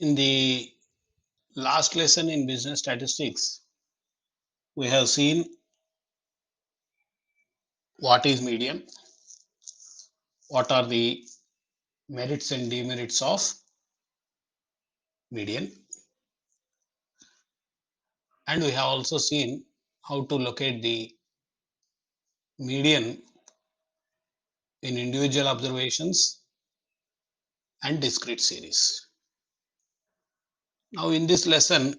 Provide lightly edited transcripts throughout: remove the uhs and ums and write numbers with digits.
In the last lesson in business statistics, we have seen what is median, what are the merits and demerits of median, and we have also seen how to locate the median in individual observations and discrete series. Now, in this lesson,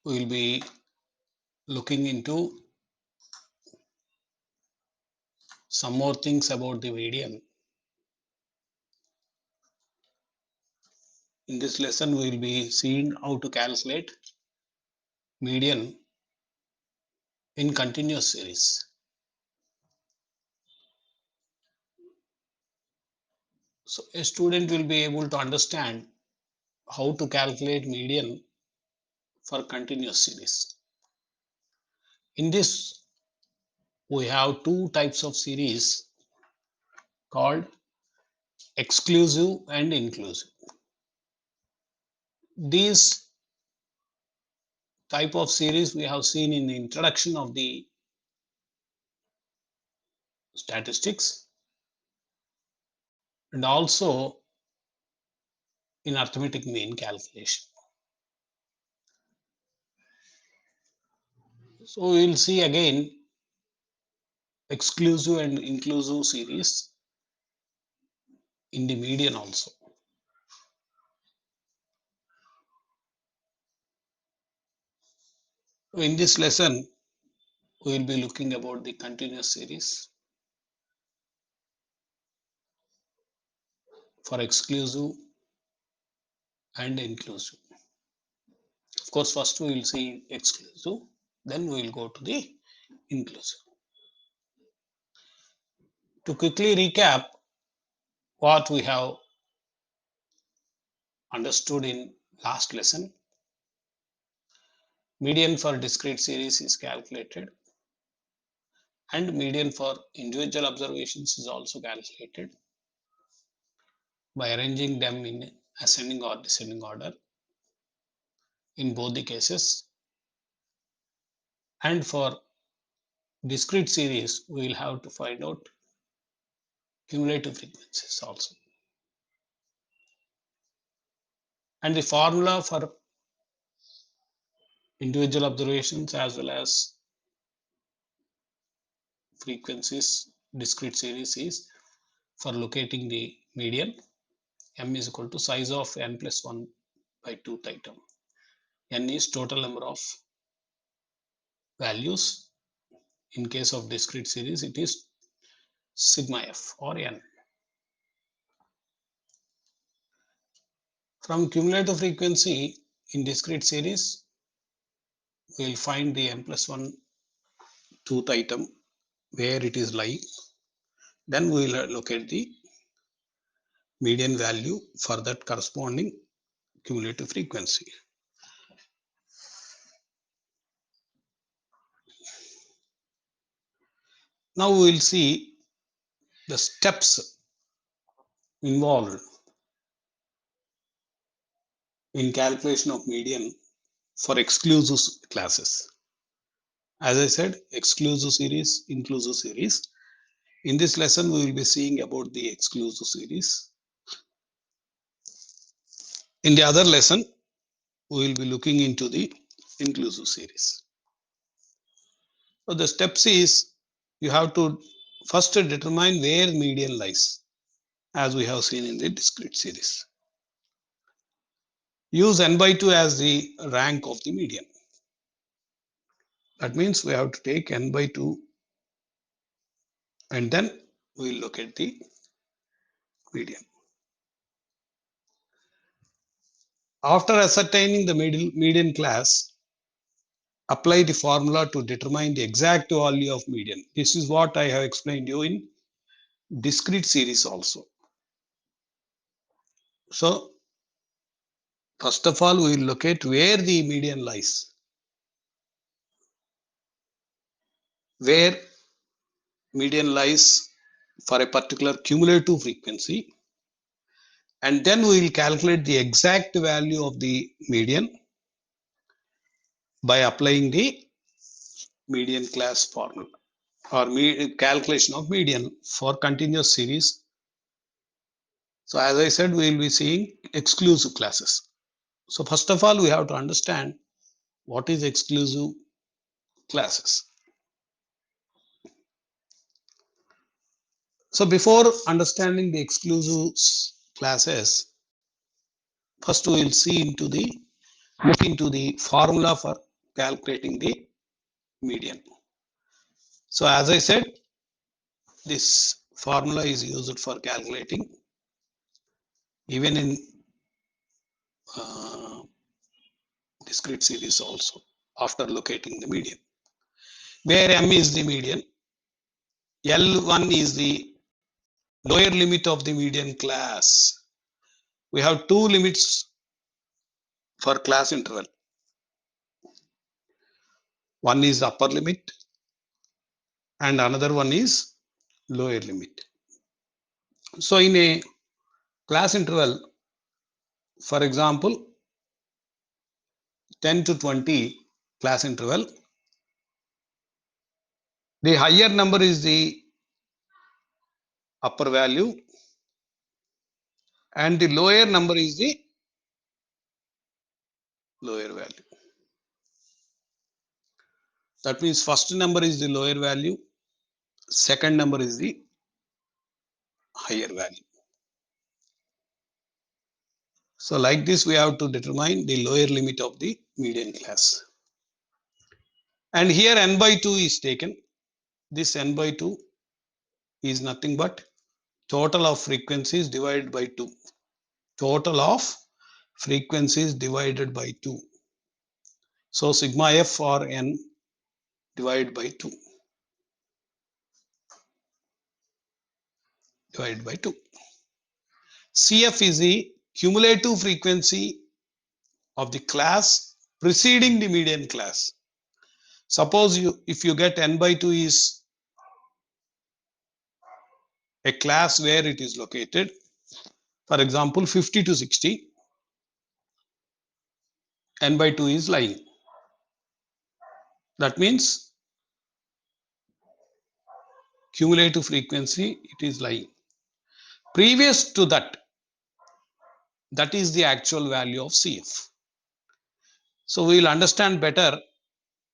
we will be looking into some more things about the median. In this lesson, we will be seeing how to calculate median in continuous series. So a student will be able to understand how to calculate median for continuous series. In this, we have two types of series called exclusive and inclusive. These type of series we have seen in the introduction of the statistics and also in arithmetic mean calculation. So we will see again exclusive and inclusive series in the median also. In this lesson, we will be looking about the continuous series for exclusive and inclusive. Of course, first we will see exclusive, then we will go to the inclusive. To quickly recap what we have understood in last lesson, median for discrete series is calculated and median for individual observations is also calculated by arranging them in ascending or descending order in both the cases. And for discrete series, we will have to find out cumulative frequencies also. And the formula for individual observations as well as frequencies discrete series is for locating the median, m is equal to size of n plus 1 by 2th item. N is total number of values. In case of discrete series, it is sigma f or n. From cumulative frequency in discrete series, we will find the n plus 1 2th item where it is lying. Then we will locate the median value for that corresponding cumulative frequency. Now we will see the steps involved in calculation of median for exclusive classes. As I said, exclusive series, inclusive series. In this lesson, we will be seeing about the exclusive series. In the other lesson, we will be looking into the inclusive series. So the steps is you have to first determine where median lies, as we have seen in the discrete series. Use n by 2 as the rank of the median. That means we have to take n by 2 and then we will look at the median. After ascertaining the median class, apply the formula to determine the exact value of median. This is what I have explained you in discrete series also. So first of all, we will locate where the median lies. Where median lies for a particular cumulative frequency, and then we will calculate the exact value of the median by applying the median class formula or calculation of median for continuous series. So as I said, we will be seeing exclusive classes. So first of all, we have to understand what is exclusive classes. So before understanding the exclusive classes, first we will look into the formula for calculating the median. So as I said, this formula is used for calculating even in uh, discrete series also after locating the median, where m is the median, L1 is the lower limit of the median class. We have two limits for class interval. One is upper limit and another one is lower limit. So in a class interval, for example, 10 to 20 class interval, the higher number is the upper value and the lower number is the lower value. That means first number is the lower value, second number is the higher value. So like this, we have to determine the lower limit of the median class. And here n by 2 is taken. This n by 2 is nothing but total of frequencies divided by 2. Total of frequencies divided by 2. So sigma f for n divided by 2. Divided by 2. CF is the cumulative frequency of the class preceding the median class. Suppose if you get n by 2 is a class where it is located, for example 50 to 60, n by 2 is lying. That means cumulative frequency, it is lying. Previous to that, that is the actual value of CF. So we will understand better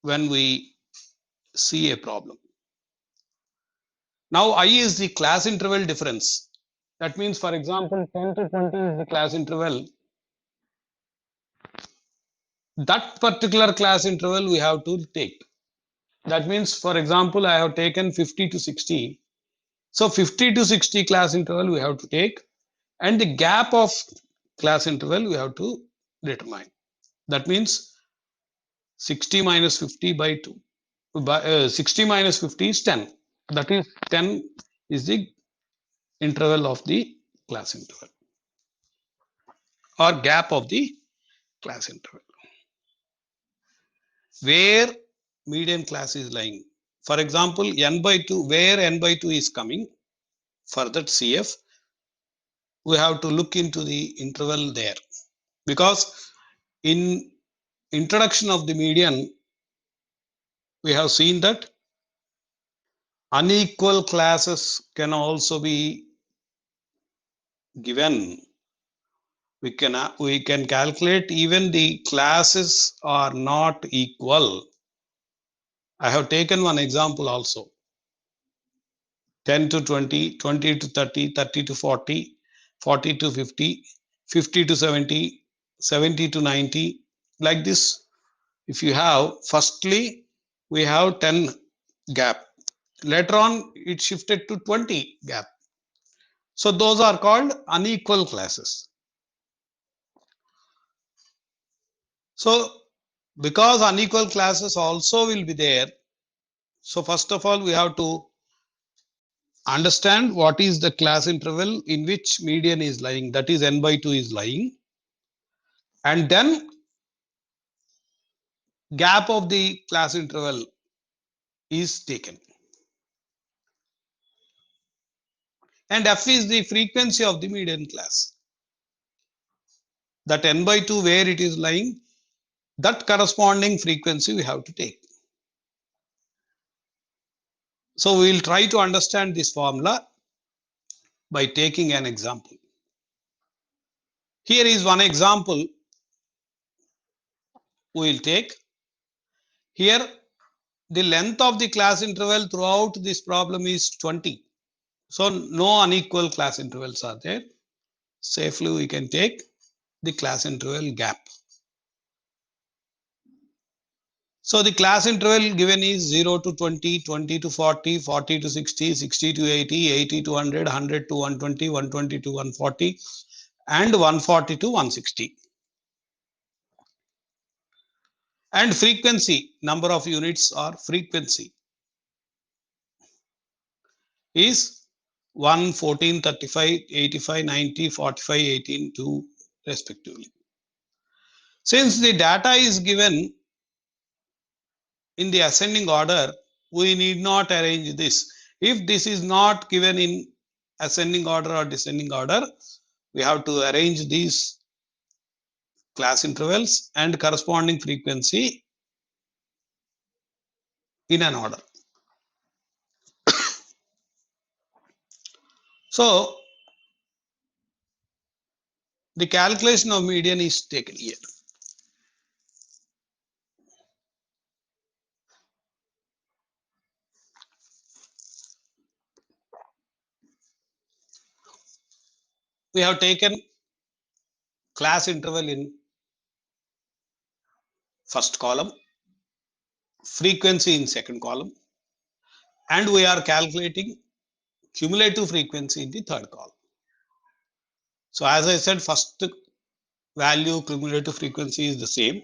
when we see a problem. Now I is the class interval difference. That means, for example, 10 to 20 is the class interval. That particular class interval we have to take. That means, for example, I have taken 50 to 60. So 50 to 60 class interval we have to take, and the gap of class interval we have to determine. That means 60 minus 50 by 2. 60 minus 50 is 10. That is 10 is the interval of the class interval or gap of the class interval where median class is lying. For example, n by 2, where n by 2 is coming for that CF, we have to look into the interval there, because in introduction of the median, we have seen that unequal classes can also be given. We can calculate even the classes are not equal. I have taken one example also. 10 to 20, 20 to 30, 30 to 40, 40 to 50, 50 to 70, 70 to 90. Like this, if you have, firstly, we have 10 gap. Later on, it shifted to 20 gap. So those are called unequal classes. So because unequal classes also will be there, so first of all, we have to understand what is the class interval in which median is lying, that is n by 2 is lying, and then gap of the class interval is taken, and f is the frequency of the median class. that n by 2 where it is lying, that corresponding frequency we have to take. So we will try to understand this formula by taking an example. Here is one example we will take. Here the length of the class interval throughout this problem is 20. So no unequal class intervals are there. Safely we can take the class interval gap. So the class interval given is 0 to 20, 20 to 40, 40 to 60, 60 to 80, 80 to 100, 100 to 120, 120 to 140, and 140 to 160. And frequency, number of units or frequency is 1, 14, 35, 85, 90, 45, 18, 2 respectively. Since the data is given in the ascending order, we need not arrange this. If this is not given in ascending order or descending order, we have to arrange these class intervals and corresponding frequency in an order. So the calculation of median is taken here. We have taken class interval in first column, frequency in second column, and we are calculating cumulative frequency in the third column. So as I said, first value cumulative frequency is the same,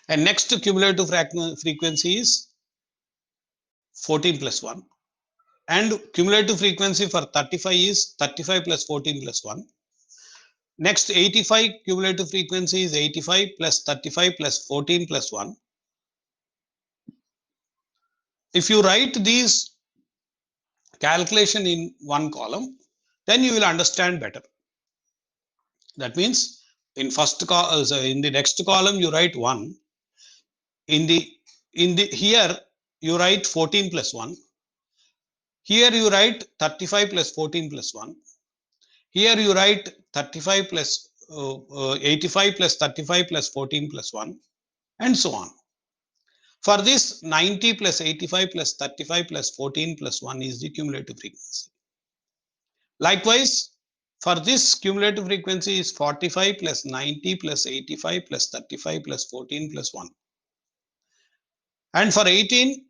and next cumulative frequency is 14 plus 1, and cumulative frequency for 35 is 35 plus 14 plus 1. Next 85 cumulative frequency is 85 plus 35 plus 14 plus 1. If you write these calculation in one column, then you will understand better. That means in in the next column you write 1. In the here you write 14 plus 1. Here you write 35 plus 14 plus 1. Here you write 35 plus 85 plus 35 plus 14 plus 1, and so on. For this, 90 plus 85 plus 35 plus 14 plus 1 is the cumulative frequency. Likewise, for this cumulative frequency is 45 plus 90 plus 85 plus 35 plus 14 plus 1. And for 18,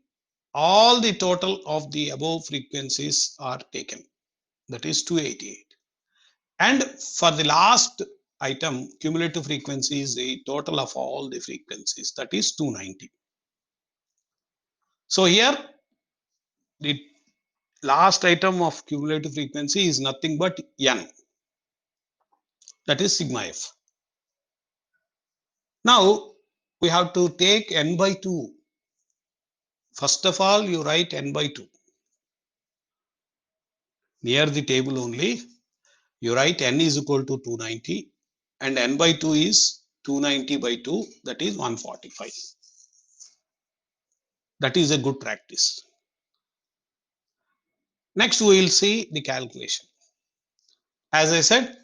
all the total of the above frequencies are taken. That is 288. And for the last item, cumulative frequency is the total of all the frequencies. That is 290. So here, the last item of cumulative frequency is nothing but n. That is sigma f. Now, we have to take n by 2. First of all, you write n by 2. Near the table only, you write n is equal to 290, and n by 2 is 290 by 2, that is 145. That is a good practice. Next, we will see the calculation. As I said,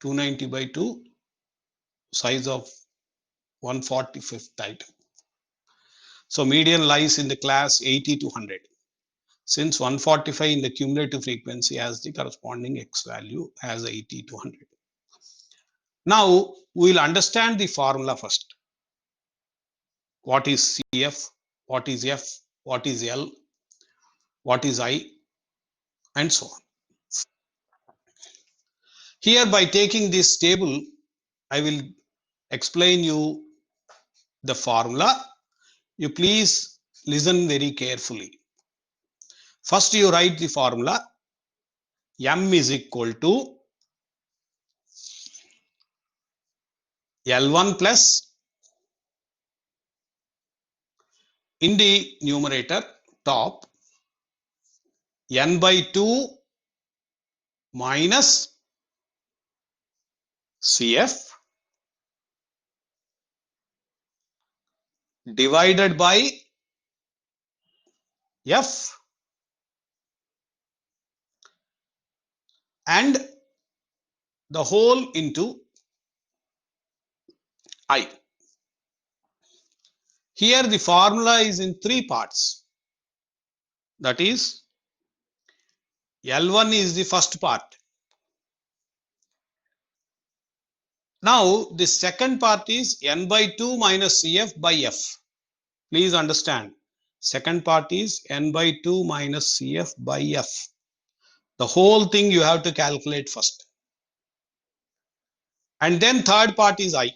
290 by 2, size of 145th item. So median lies in the class 80 to 100. Since 145 in the cumulative frequency has the corresponding x value as 80 to 100. Now we will understand the formula first. What is CF? What is F? What is L? What is I? And so on. Here, by taking this table, I will explain you the formula. You please listen very carefully. First, you write the formula. M is equal to L1 plus, in the numerator top, n by 2 minus CF divided by F and the whole into I. Here the formula is in three parts. That is, L1 is the first part. Now the second part is N by 2 minus CF by F. Please understand. Second part is N by 2 minus CF by F. The whole thing you have to calculate first. And then third part is I.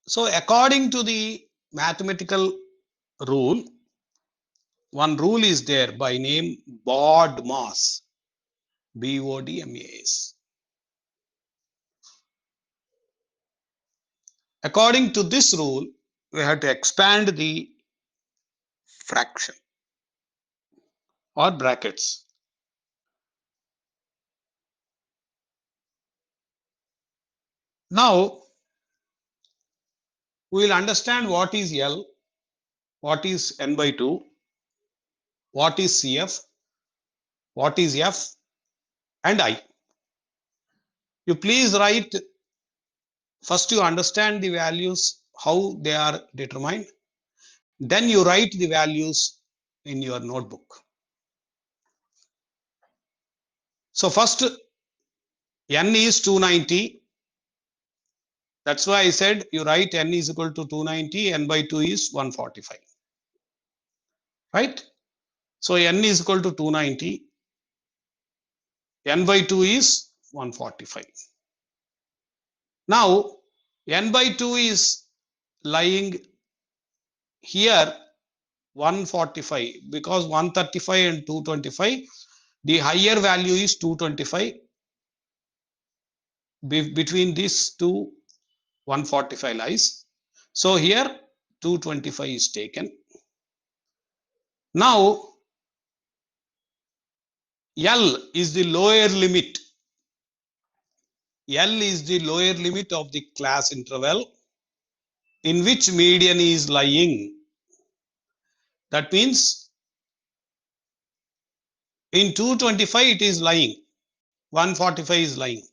So according to the mathematical rule, one rule is there by name BODMAS. BODMAS. According to this rule, we have to expand the fraction or brackets. Now, we will understand what is L, what is N by 2, what is CF, what is F, and I. You please write, first you understand the values, how they are determined. Then you write the values in your notebook. So first, N is 290. That's why I said you write N is equal to 290, N by 2 is 145. Right? So N is equal to 290. N by 2 is 145. Now, N by 2 is lying here 145 because 135 and 225, the higher value is 225. Between these two, 145 lies. So here 225 is taken. Now, L is the lower limit. L is the lower limit of the class interval in which median is lying. That means in 225 it is lying, 145 is lying.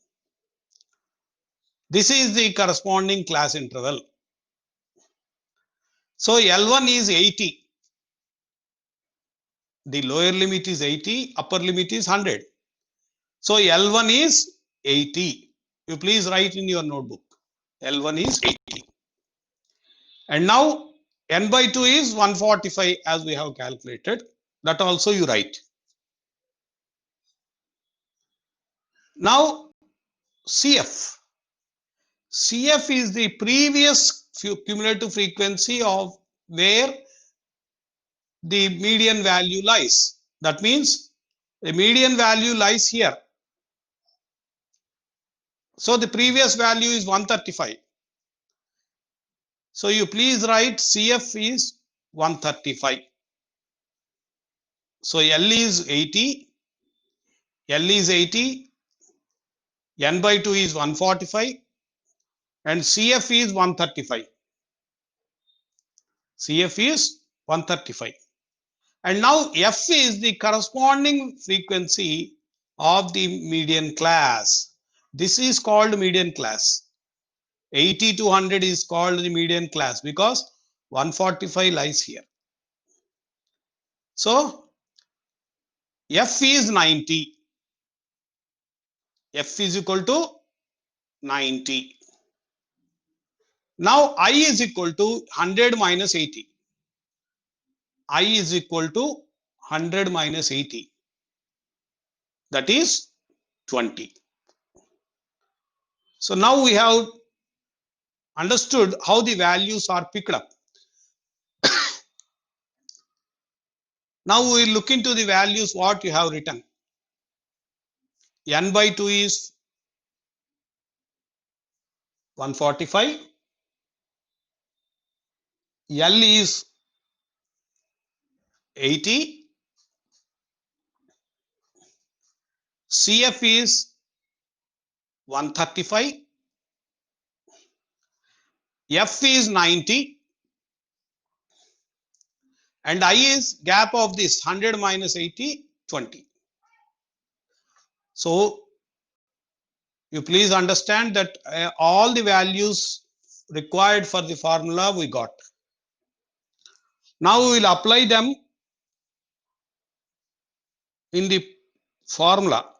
This is the corresponding class interval. So L1 is 80. The lower limit is 80, upper limit is 100. So L1 is 80. You please write in your notebook. L1 is 80. And now N by 2 is 145 as we have calculated. That also you write. Now CF. CF is the previous cumulative frequency of where the median value lies. That means the median value lies here. So the previous value is 135. So you please write CF is 135. So L is 80. L is 80. N by 2 is 145. And CF is 135. CF is 135. And now F is the corresponding frequency of the median class. This is called median class. 80 to 100 is called the median class because 145 lies here. So F is 90. F is equal to 90. Now I is equal to 100 minus 80. I is equal to 100 minus 80. That is 20. So now we have understood how the values are picked up. Now we will look into the values what you have written. N by 2 is 145. L is 80. CF is 135, F is 90, and I is gap of this 100 minus 80, 20. So you please understand that all the values required for the formula we got. Now we will apply them in the formula.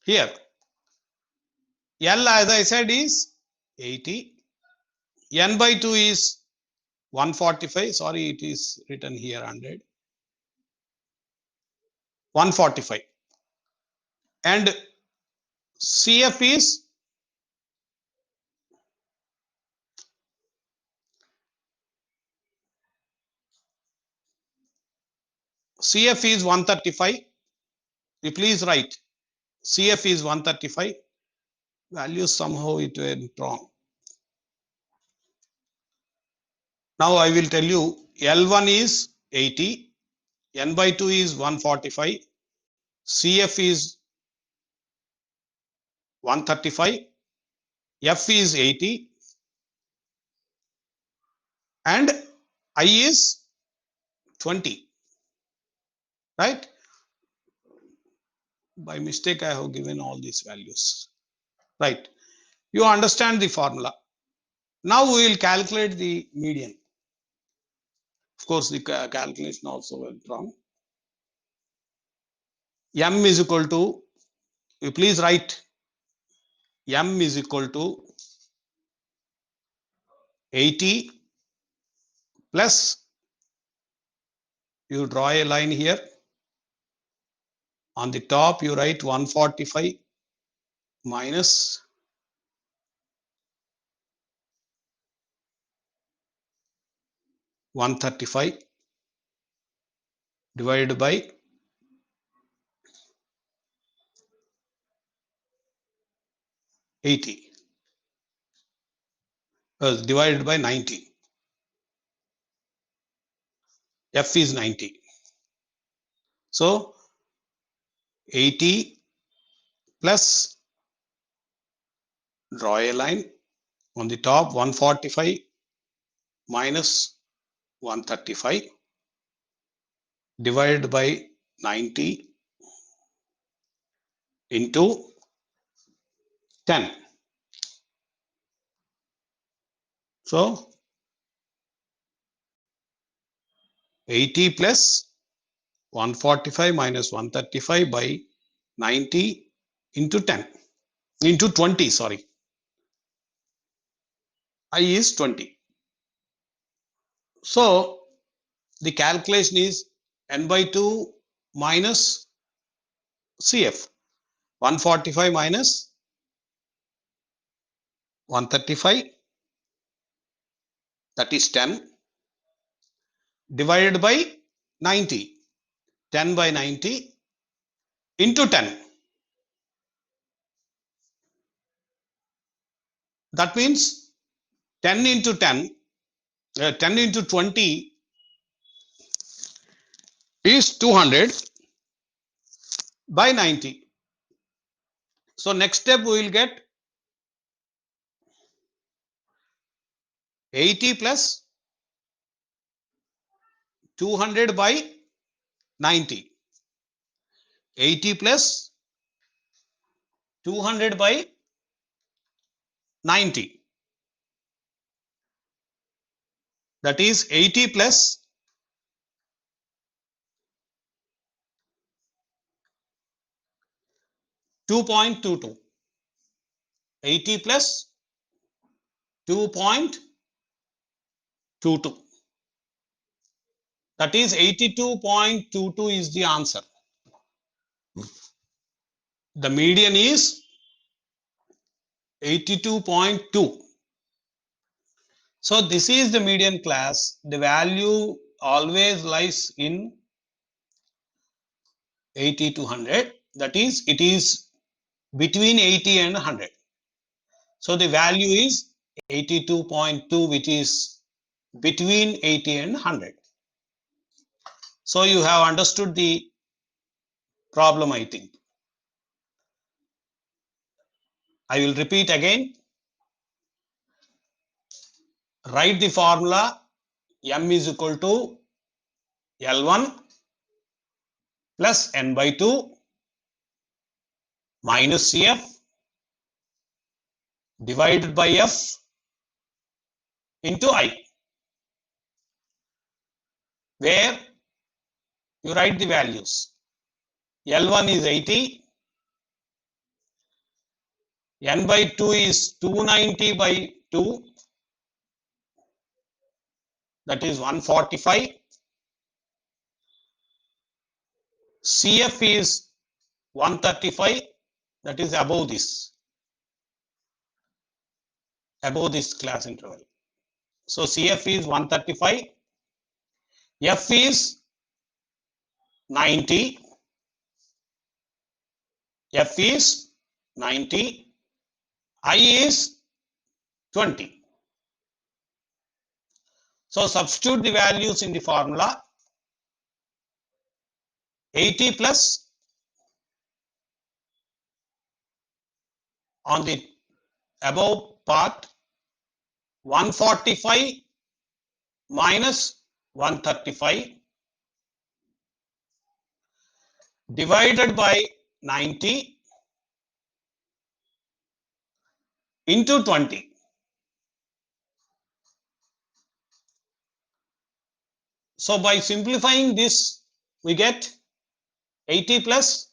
Here, L as I said is 80, N by 2 is 145, sorry it is written here 100, 145, and CF is 135. You please write CF is 135. Values somehow it went wrong. Now I will tell you L1 is 80, N by 2 is 145, CF is 135, F is 80, and I is 20. Right? By mistake, I have given all these values. Right? You understand the formula. Now we will calculate the median. Of course, the calculation also went wrong. M is equal to, you please write, M is equal to 80 plus, you draw a line here. On the top, you write 145 minus 135 divided by 80, divided by 90. F is 90. So 80 plus, draw a line on the top, 145 minus 135 divided by 90 into 10. So 80 plus 145 minus 135 by 90 into 10, into 20, sorry. I is 20. So the calculation is N by 2 minus CF. 145 minus 135, that is 10, divided by 90. 10 by 90 into 10. That means 10 into 10, 10 into 20 is 200 by 90. So next step we will get 80 plus 200 by 90. 80 plus 200 by 90. That is 80 plus 2.22. 80 plus 2.22. That is 82.22 is the answer. The median is 82.2. So this is the median class. The value always lies in 80 to 100. That is, it is between 80 and 100. So the value is 82.2, which is between 80 and 100. So you have understood the problem, I think. I will repeat again. Write the formula. M is equal to L1 plus N by 2 minus Cf divided by F into I, where you write the values. L1 is 80, N by 2 is 290 by 2, that is 145. Cf is 135, that is above this class interval. So Cf is 135, F is 90, F is 90, I is 20. So substitute the values in the formula. 80 plus on the above part, 145 minus 135 divided by 90 into 20. So by simplifying this, we get 80 plus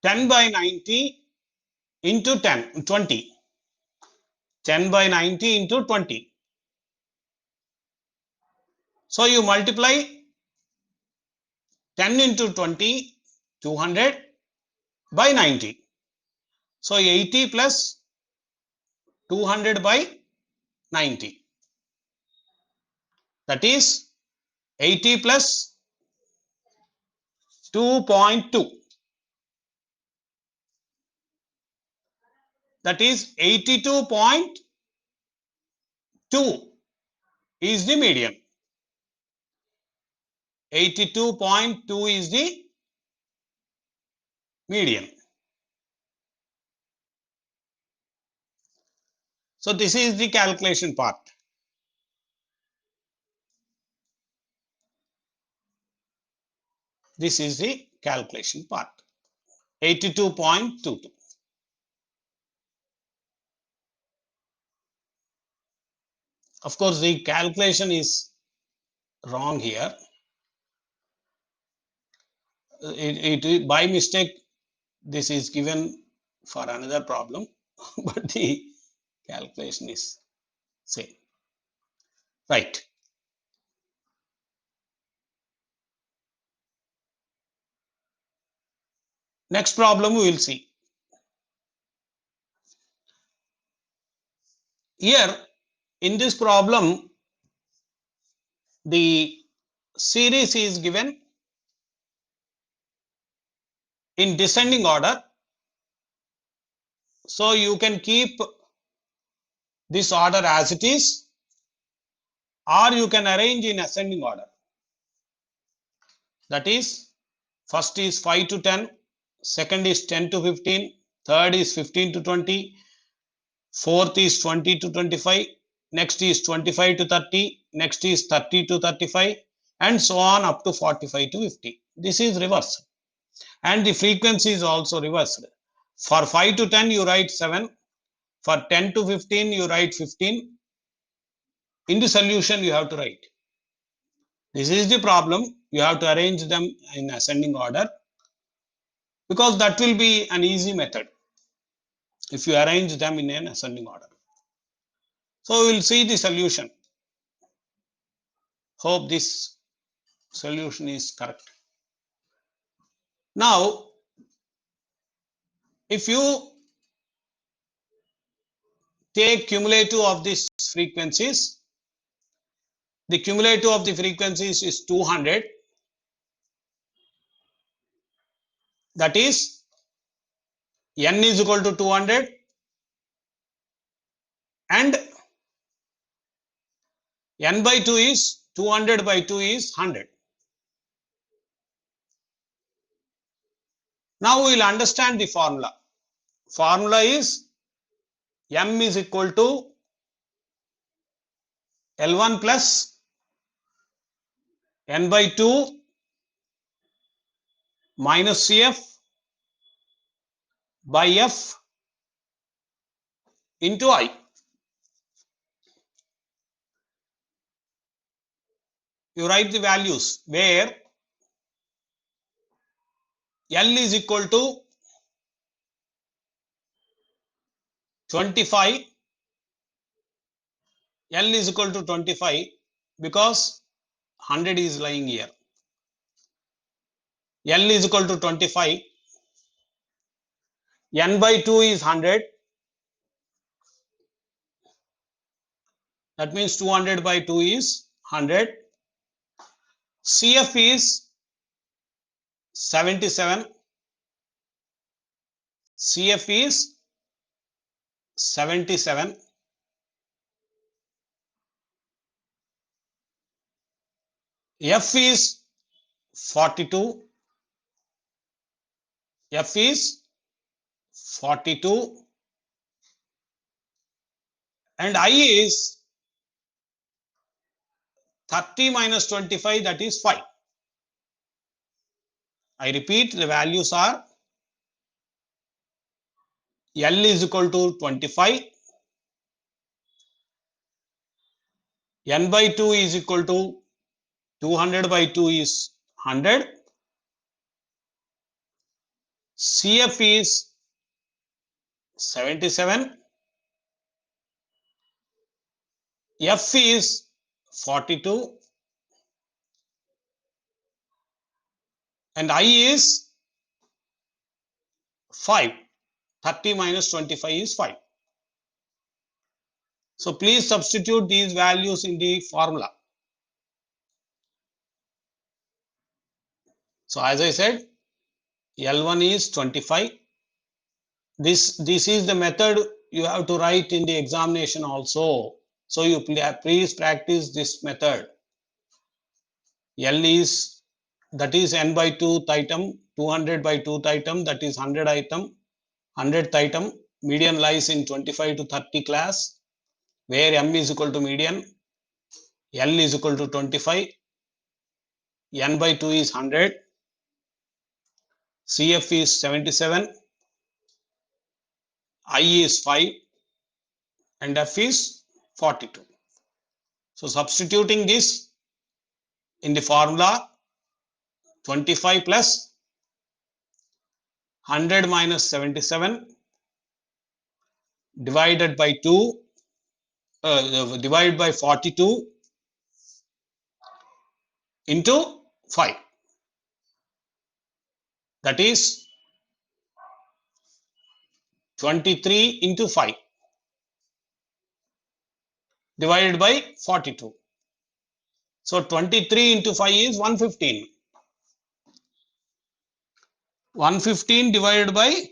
10 by 90 into 20. 10 by 90 into 20. So you multiply 10 into 20, 200 by 90. So 80 plus 200 by 90. That is 80 plus 2.2. That is 82.2 is the median. 82.2 is the median. So this is the calculation part. This is the calculation part. 82.22. Of course, the calculation is wrong here. It by mistake, this is given for another problem, but the calculation is same. Right. Next problem we will see. Here in this problem, the series is given in descending order. So you can keep this order as it is, or you can arrange in ascending order. That is, first is 5 to 10, second is 10 to 15, third is 15 to 20, fourth is 20 to 25, next is 25 to 30, next is 30 to 35, and so on up to 45 to 50. This is reversed. And the frequency is also reversed. For 5 to 10, you write 7. For 10 to 15, you write 15. In the solution, you have to write. This is the problem. You have to arrange them in ascending order, because that will be an easy method if you arrange them in an ascending order. So we will see the solution. Hope this solution is correct. Now, if you take cumulative of these frequencies, the cumulative of the frequencies is 200. That is, n is equal to 200 and n by 2 is 200 by 2 is 100. Now we will understand the formula. Formula is M is equal to L1 plus N by 2 minus CF by F into I. You write the values where L is equal to 25. L is equal to 25 because 100 is lying here. L is equal to 25. N by 2 is 100. That means 200 by 2 is 100. CF is 77. CF is 77. F is 42. F is 42. And I is 30 minus 25, that is 5. I repeat, the values are L is equal to 25. N by 2 is equal to 200 by 2 is 100. CF is 77. F is 42. And I is 5. 30 minus 25 is 5. So please substitute these values in the formula. So as I said, L1 is 25. This is the method you have to write in the examination also. So you please practice this method. L is, that is N by 2th item, 200 by 2th item, that is 100 item, 100th item. Median lies in 25 to 30 class, where M is equal to median, L is equal to 25, N by 2 is 100, CF is 77, I is 5, and F is 42. So substituting this in the formula, 25 plus 100 minus 77 divided by 2, divided by 42 into 5. That is 23 into 5 divided by 42. So 23 into 5 is 115. 115 divided by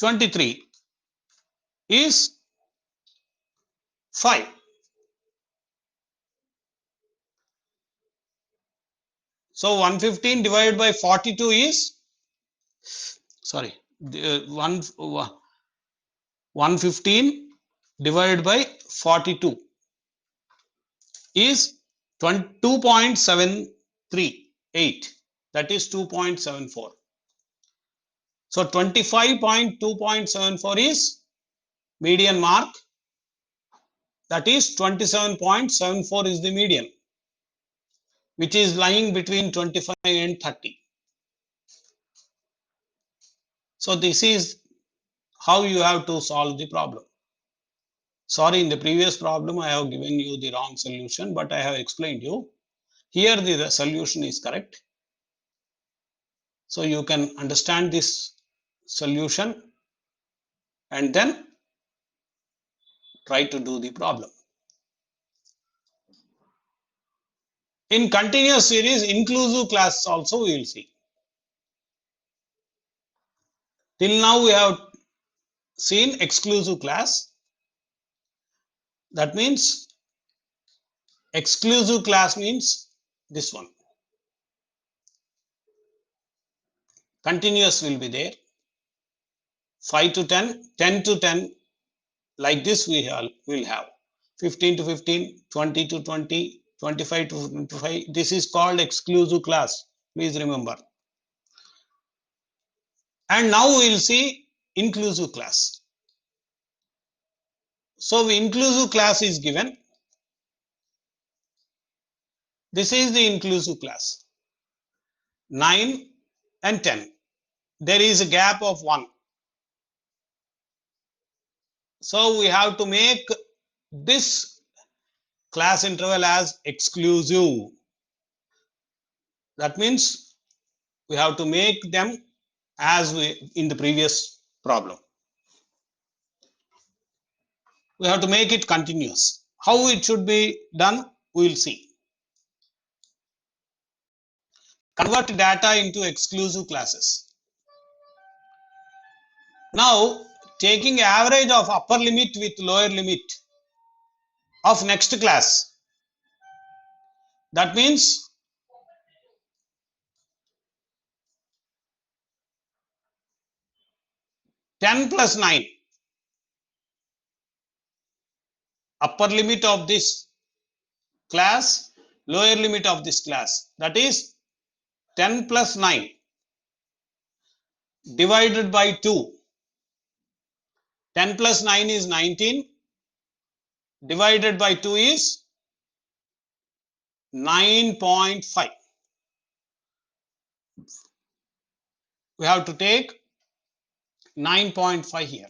23 is 5. So 115 divided by 42 is, sorry, 115 divided by 42 is 2.738. That is 2.74. So 25.2.74 is median mark. That is 27.74 is the median, which is lying between 25 and 30. So this is how you have to solve the problem. Sorry, in the previous problem I have given you the wrong solution, but I have explained you. Here the solution is correct. So you can understand this solution and then try to do the problem. In continuous series, inclusive class also we will see. Till now we have seen exclusive class. That means Exclusive class means this one. Continuous will be there. 5 to 10, 10 to 10, like this we will have. 15 to 15, 20 to 20, 25 to 25. This is called exclusive class. Please remember. And now we will see inclusive class. So the inclusive class is given. This is the inclusive class. 9 and 10. There is a gap of 1. So we have to make this class interval as exclusive. That means we have to make them as we in the previous problem. We have to make it continuous. How it should be done, we will see. Convert data into exclusive classes. Now, taking average of upper limit with lower limit of next class. That means ten plus 9. Upper limit of this class, lower limit of this class. That is 10 plus 9 divided by 2. 10 plus 9 is 19. Divided by 2 is 9.5. We have to take 9.5 here.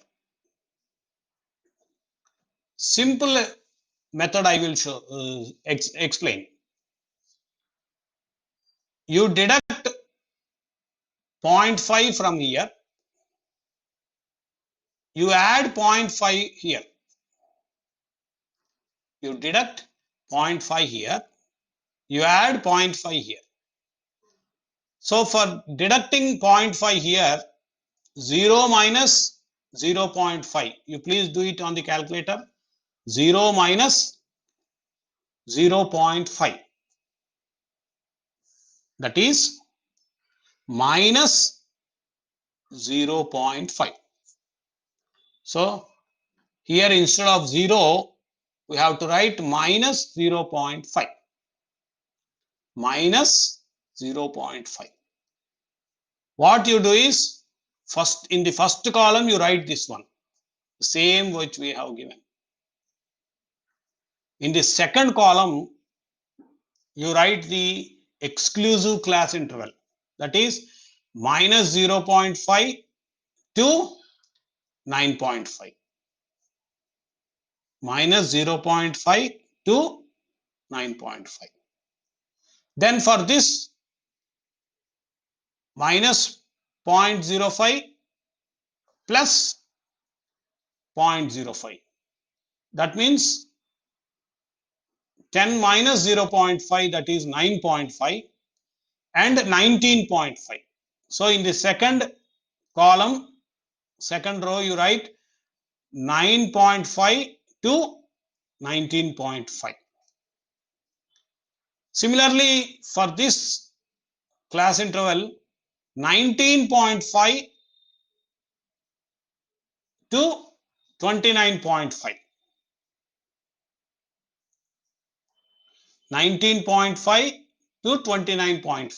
Simple method I will show explain. You deduct 0.5 from here. You add 0.5 here. You deduct 0.5 here. You add 0.5 here. So for deducting 0.5 here, 0 minus 0.5. You please do it on the calculator. 0 minus 0.5. That is minus 0.5. So here instead of 0, we have to write minus 0.5. Minus 0.5. What you do is, first in the first column you write this one, same which we have given. In the second column you write the exclusive class interval, that is minus 0.5 to 9.5. Minus 0.5 to 9.5. Then for this minus 0.05 plus 0.05. That means 10 minus 0.5, that is 9.5, and 19.5. So in the second column, second row, you write 9.5 to 19.5. Similarly, for this class interval, 19.5 to 29.5. 19.5 to 29.5.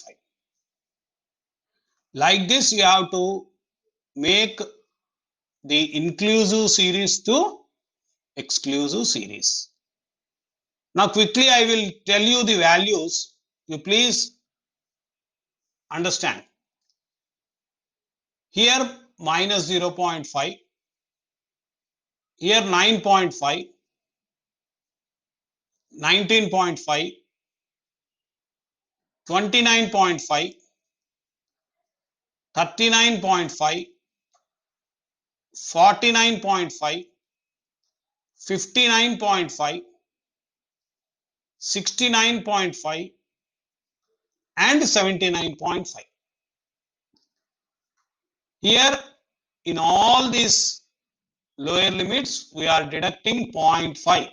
Like this, you have to make the inclusive series to exclusive series. Now, quickly, I will tell you the values. You please understand. Here, minus 0.5. Here, 9.5. 19.5. 29.5. 39.5. 49.5. 59.5. 69.5 and 79.5. Here in all these lower limits we are deducting 0.5.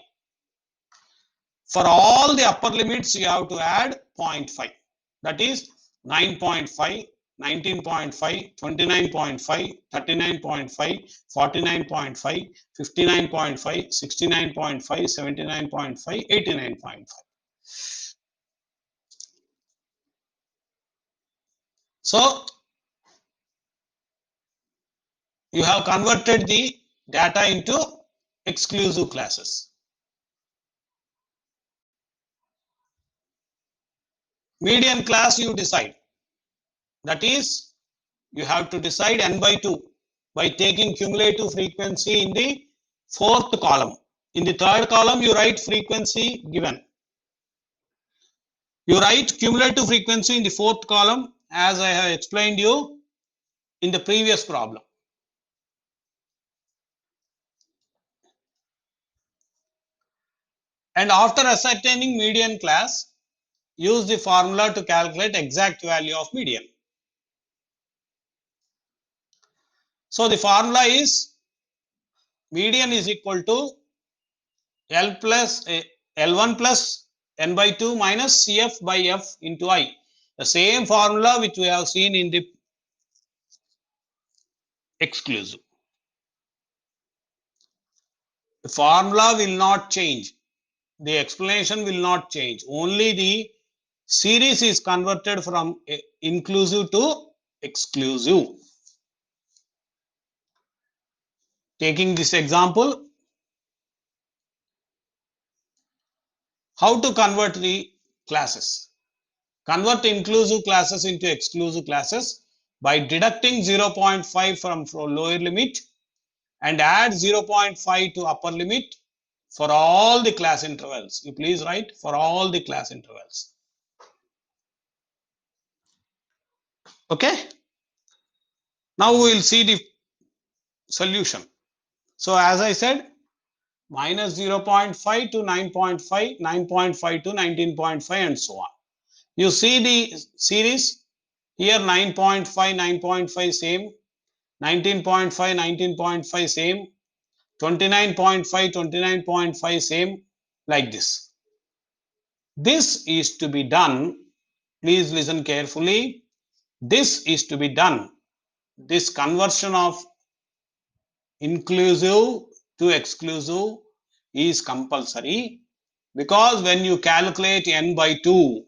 For all the upper limits, you have to add 0.5. That is 9.5, 19.5, 29.5, 39.5, 49.5, 59.5, 69.5, 79.5, 89.5. So you have converted the data into exclusive classes. Median class you decide. That is, you have to decide n by 2 by taking cumulative frequency in the fourth column. In the third column, you write frequency given. You write cumulative frequency in the fourth column, as I have explained you in the previous problem. And after ascertaining median class, use the formula to calculate exact value of median. So the formula is median is equal to L1 plus n by 2 minus Cf by F into I. The same formula which we have seen in the exclusive. The formula will not change. The explanation will not change. Only the series is converted from inclusive to exclusive. Taking this example, how to convert the classes? Convert inclusive classes into exclusive classes by deducting 0.5 from lower limit and add 0.5 to upper limit for all the class intervals. You please write for all the class intervals. Okay. Now we will see the solution. So as I said, minus 0.5 to 9.5, 9.5 to 19.5 and so on. You see the series here, 9.5, 9.5 same, 19.5, 19.5 same, 29.5, 29.5 same, like this. This is to be done, please listen carefully. This is to be done, this conversion of inclusive to exclusive is compulsory, because when you calculate n by 2,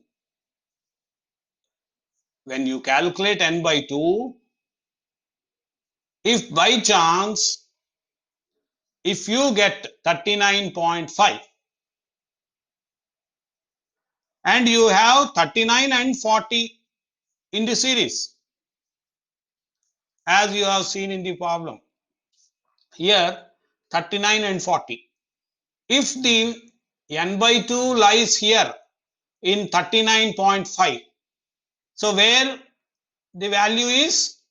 if by chance, if you get 39.5 and you have 39 and 40 in the series, as you have seen in the problem, here 39 and 40. If the n by 2 lies here in 39.5, so where the value is,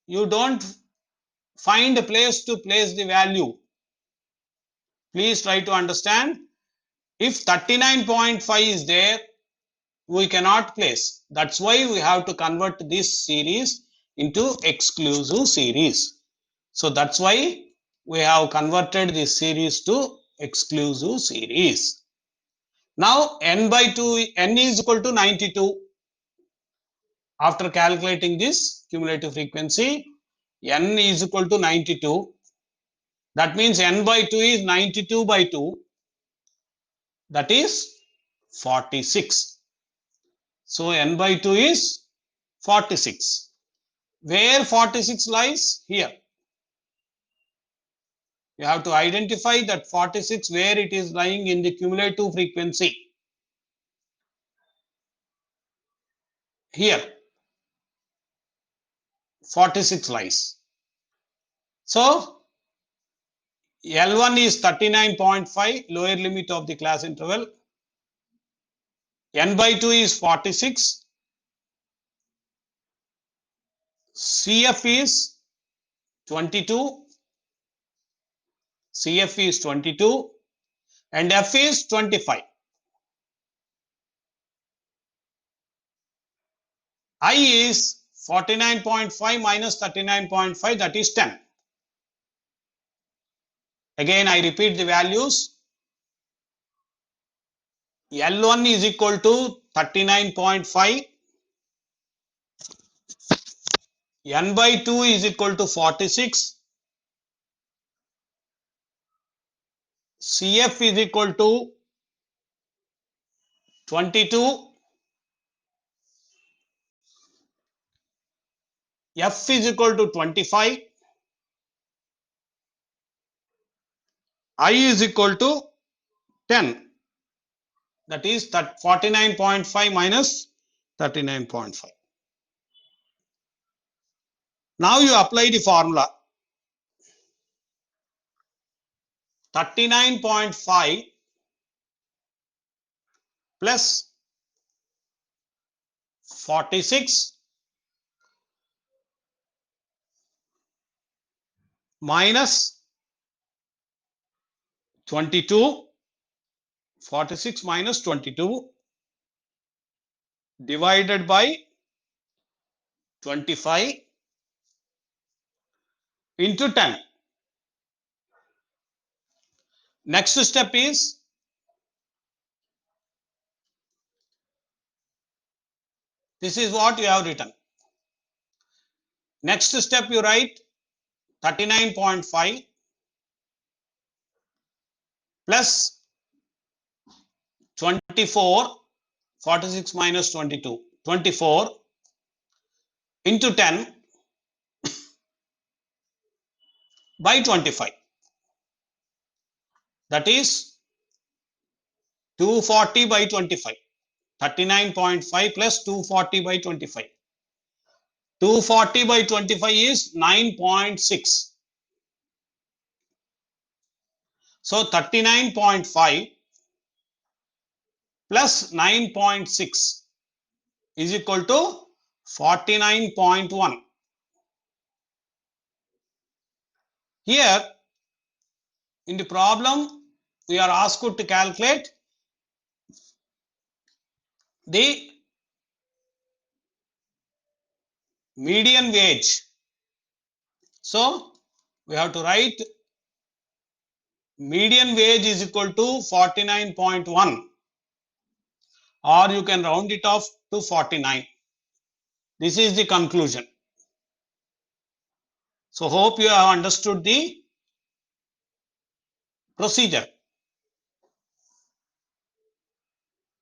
you don't find a place to place the value. Please try to understand. If 39.5 is there, we cannot place. That's why we have to convert this series into exclusive series. So that's why we have converted this series to exclusive series. Now n by 2, n is equal to 92. After calculating this cumulative frequency, n is equal to 92. That means n by 2 is 92 by 2. That is 46. So n by 2 is 46. Where 46 lies? Here. You have to identify that 46 where it is lying in the cumulative frequency. Here 46 lies. So L1 is 39.5, lower limit of the class interval. N by 2 is 46. CF is 22. CF is 22 and F is 25. I is 49.5 minus 39.5, that is 10. Again, I repeat the values. L1 is equal to 39.5. N by 2 is equal to 46. CF is equal to 22. F is equal to 25. I is equal to 10. That is 49.5 minus 39.5. Now you apply the formula. 39.5 plus 46 minus 22. 46 minus 22 divided by 25 into 10. Next step is this is what you have written. Next step you write 39.5 plus 24, 46 minus 22, 24 into 10 by 25. That is 240 by 25. 39.5 plus 240 by 25. 240 by 25 is 9.6. So 39.5 plus 9.6 is equal to 49.1. Here in the problem we are asked to calculate the median wage. So we have to write median wage is equal to 49.1, or you can round it off to 49. This is the conclusion. So hope you have understood the procedure.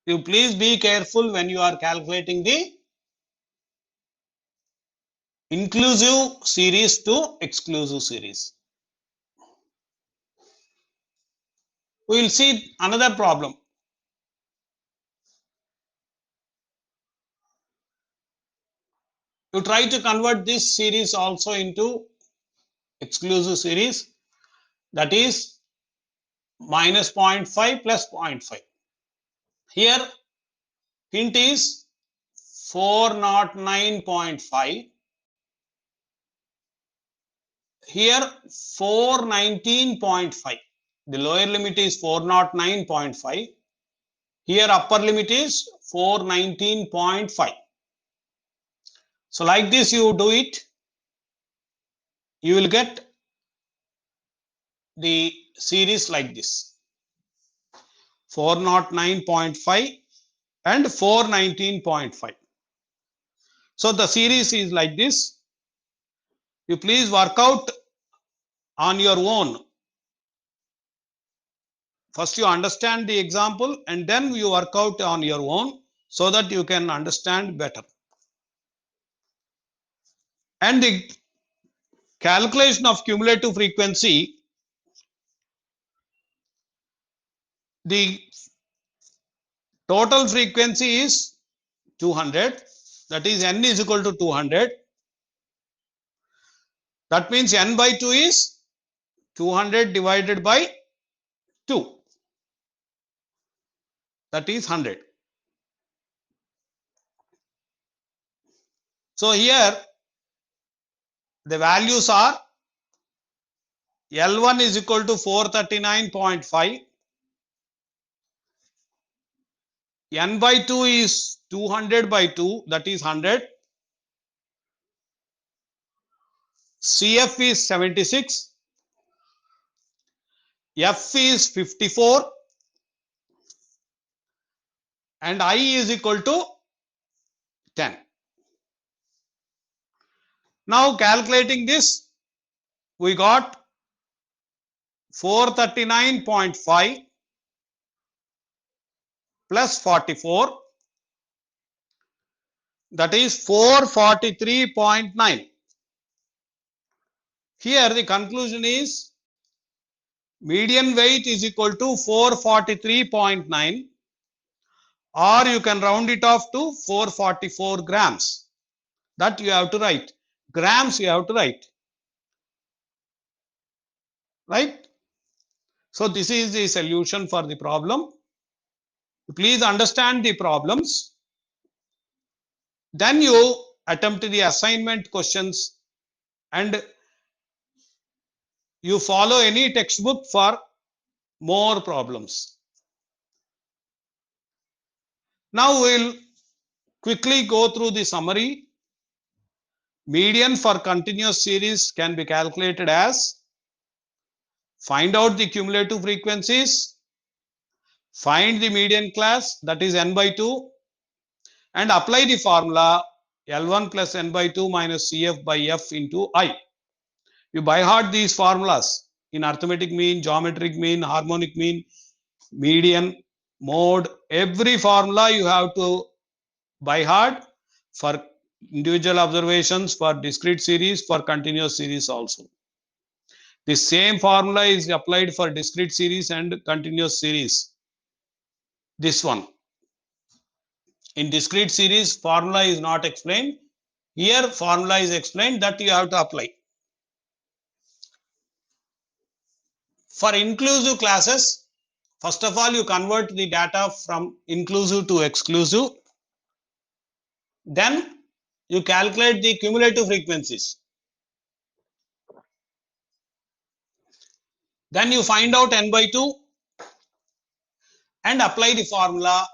You please be careful when you are calculating the inclusive series to exclusive series. We will see another problem. You try to convert this series also into exclusive series, that is minus 0.5 plus 0.5. Here hint is 409.5. Here 419.5. The lower limit is 409.5. Here upper limit is 419.5. So like this you do it, you will get the series like this: 409.5 and 419.5. So the series is like this. You please work out on your own. First you understand the example and then you work out on your own so that you can understand better. And the calculation of cumulative frequency, the total frequency is 200. That is n is equal to 200. That means n by 2 is 200 divided by 2. That is 100. So here the values are L1 is equal to 439.5. N by 2 is 200 by 2, that is 100. CF is 76. F is 54. and I is equal to 10. Now calculating this, we got 439.5 plus 44, that is 443.9. Here the conclusion is median weight is equal to 443.9, or you can round it off to 444 grams. That you have to write. Grams you have to write. Right? So this is the solution for the problem. Please understand the problems. Then you attempt the assignment questions and you follow any textbook for more problems. Now we'll quickly go through the summary. Median for continuous series can be calculated as: find out the cumulative frequencies, find the median class, that is n by 2, and apply the formula L1 plus n by 2 minus Cf by f into I. You by heart these formulas in arithmetic mean, geometric mean, harmonic mean, median, mode, every formula you have to by heart for individual observations, for discrete series, for continuous series also. The same formula is applied for discrete series and continuous series. This one. In discrete series, formula is not explained. Here, formula is explained, that you have to apply. For inclusive classes, first of all, you convert the data from inclusive to exclusive. Then you calculate the cumulative frequencies. Then you find out n by 2 and apply the formula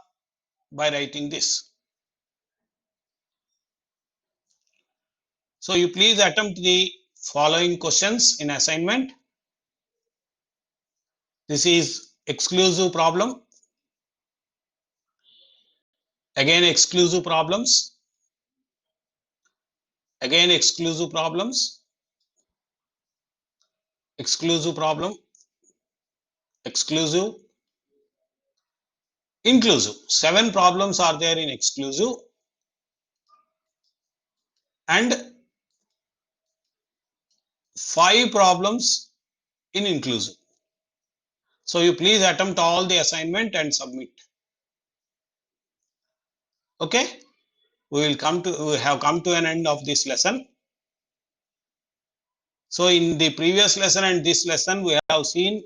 by writing this. So you please attempt the following questions in assignment. This is exclusive problem. Again exclusive problems. Again exclusive problems. Exclusive problem. Exclusive. Inclusive. 7 problems are there in exclusive. And 5 problems in inclusive. So you please attempt all the assignment and submit. Okay, we have come to an end of this lesson. So in the previous lesson and this lesson, we have seen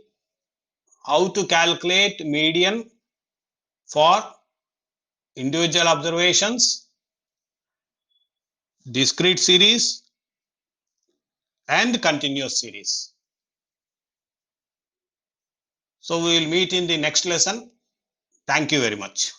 how to calculate median for individual observations, discrete series, and continuous series. So we will meet in the next lesson. Thank you very much.